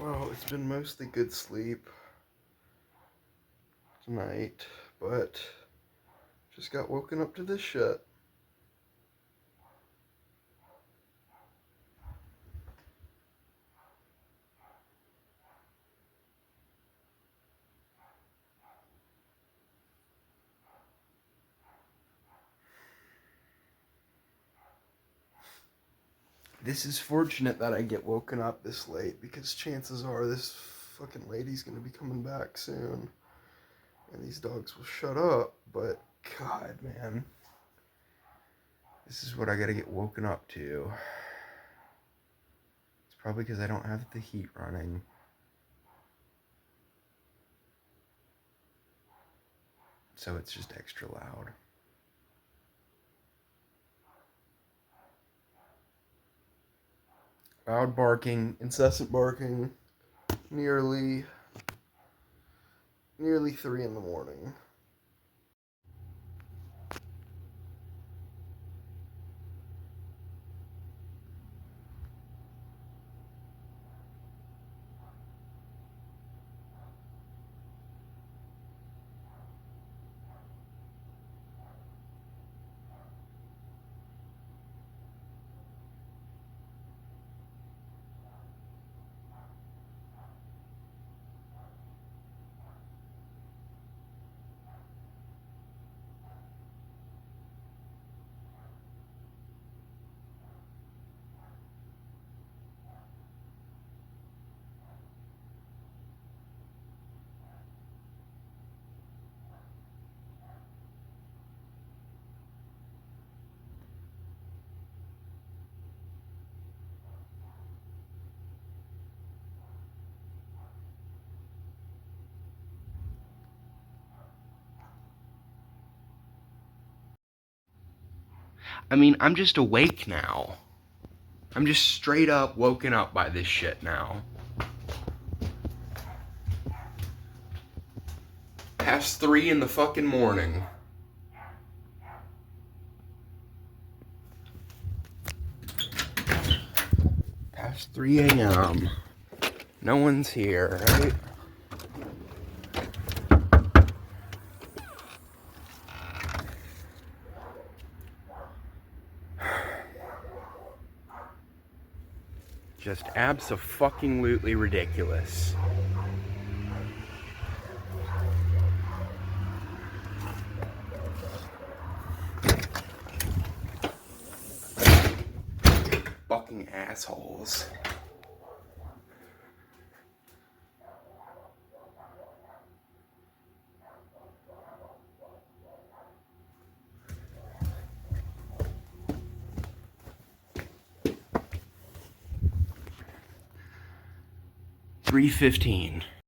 Well, it's been mostly good sleep tonight, but just got woken up to this shit. This is fortunate that I get woken up this late because chances are this fucking lady's gonna be coming back soon and these dogs will shut up, but God, man. This is what I gotta get woken up to. It's probably because I don't have the heat running. So it's just extra loud. Loud barking, incessant barking, nearly 3 in the morning. I mean, I'm just awake now. I'm just straight up woken up by this shit now. Past 3 in the fucking morning. Past 3 a.m. No one's here, right? Just abso-fucking-lutely ridiculous. Fucking assholes. $3:15.